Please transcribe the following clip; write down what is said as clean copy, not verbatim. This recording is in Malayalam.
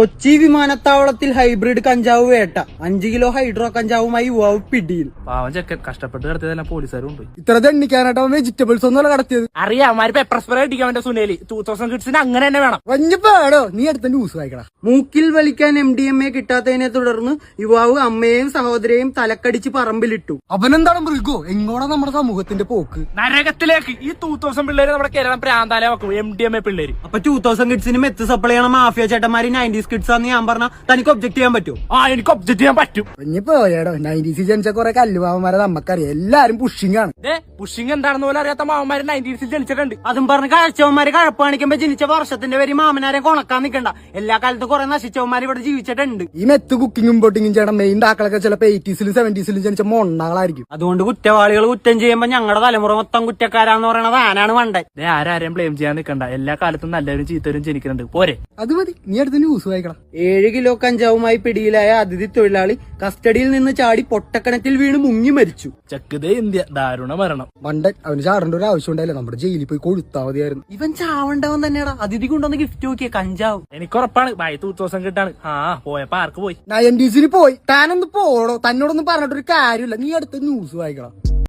കൊച്ചി വിമാനത്താവളത്തിൽ ഹൈബ്രിഡ് കഞ്ചാവ് വേട്ട 5 കിലോ ഹൈഡ്രോ കഞ്ചാവുമായി യുവാവ് പിടിയിൽ. പാവം ചെക്കൻ കഷ്ടപ്പെട്ട് കടത്തിയതെല്ലാം പോലീസുകാരുണ്ട്. ഇത്ര എണ്ണിക്കാനായിട്ട് വെജിറ്റബിൾസ് ഒന്നും കടത്തിയത് അറിയാം. അവന്മാര് പെപ്പർ സ്പ്രേ അടിക്കാൻ വേണ്ട സുനേലി 2000 കിഡ്സിന് അങ്ങനെ തന്നെ വേണം. വഞ്ഞപ്പാടോ നീ അടുത്ത ന്യൂസ് വായിക്കടാ. മൂക്കിൽ വലിക്കാൻ MDMA കിട്ടാത്തതിനെ തുടർന്ന് യുവാവ് അമ്മയെയും സഹോദരിയെയും തലക്കടിച്ച് പറമ്പിലിട്ടു. അവനെന്താണ് മൃഗോ? എങ്ങോടാ നമ്മുടെ സമൂഹത്തിന്റെ പോക്ക്? നരകത്തിലേക്ക് ഈ 2000 പിള്ളേര് നമ്മുടെ കേരളം പ്രാന്താല വെക്കും. MDMA പിള്ളേര്. അപ്പൊ 2000 കിഡ്സിന് മെത്ത് സപ്ലൈ ചെയ്യണ മാഫിയ ചേട്ടന്മാര് 90s കിഡ്സ് ആണെന്ന് ഞാൻ പറഞ്ഞ തനിക്ക് ഒബ്ജക്ട് ചെയ്യാൻ പറ്റുമോ? എനിക്ക് ഒബ്ജക്ട് ചെയ്യാൻ പറ്റും. പോയേടോ 90s ജനിച്ച കുറെ കല്ലുമാവന്മാരെ നമുക്കറിയാം. എല്ലാരും പുഷിംഗ് ആണ്. പുഷിംഗ് എന്താണെന്ന് പോലും അറിയാത്ത മാവന്മാര് 90s ജനിച്ചിട്ടുണ്ട്. അതും പറഞ്ഞ് കാഴ്ചവന്മാര് കഴപ്പ് കാണിക്കുമ്പോ ജനിച്ച വർഷത്തിന്റെ പേര് മാമനാരെ കൊണക്കാൻ നിൽക്കണ്ട. എല്ലാ കാലത്തും കുറെ നശിച്ചവന്മാര് ഇവിടെ ജീവിച്ചിട്ടുണ്ട്. ഈ മെത്ത് കുക്കിങ്ങും പൊട്ടിങ്ങും ചേട്ടൻ മെയിൻ ആക്കളൊക്കെ ചിലപ്പോ 80s 70s ജനിച്ച മൊണ്ണാളായിരിക്കും. അതുകൊണ്ട് കുറ്റവാളികൾ കുറ്റം ചെയ്യുമ്പോ ഞങ്ങളുടെ തലമുറ മൊത്തം കുറ്റക്കാരാന്ന് പറയണത് ആനാണ് മണ്ടൻ. ആരും ബ്ലെയിം ചെയ്യാൻ നിൽക്കണ്ട. എല്ലാ കാലത്തും നല്ലവരും ചീത്തവരും ജനിക്കുന്നുണ്ട്. പോരെ അത് മതി. നീ അടുത്ത ന്യൂസ് വായിക്കണം. 7 കിലോ കഞ്ചാവുമായി പിടിയിലായ അതിഥി തൊഴിലാളി കസ്റ്റഡിയിൽ നിന്ന് ചാടി പൊട്ടക്കണത്തിൽ വീണ് മുങ്ങി മരിച്ചു. ചക്കുതേ ഇന്ത്യ ദാരുണ മരണം. മണ്ടൻ അവന് ചാടേണ്ട ഒരു ആവശ്യം ഉണ്ടായില്ല. നമ്മുടെ ജയിലിൽ പോയി കൊഴുത്താ മതിയായിരുന്നു. ഇവൻ ചാവണ്ടവൻ തന്നെയാടാ. അതിഥി കൊണ്ടൊന്ന് ഗിഫ്റ്റ് നോക്കിയ കഞ്ചാവ്. എനിക്ക് ഉറപ്പാണ് ബൈ 2000 കിട്ടാണ്. പോയപ്പോ ആർക്ക് പോയി 90s പോയി. താനൊന്ന് പോടോ. തന്നോടൊന്നും പറഞ്ഞിട്ടൊരു കാര്യമില്ല. നീ അടുത്ത ന്യൂസ് വായിക്കണം.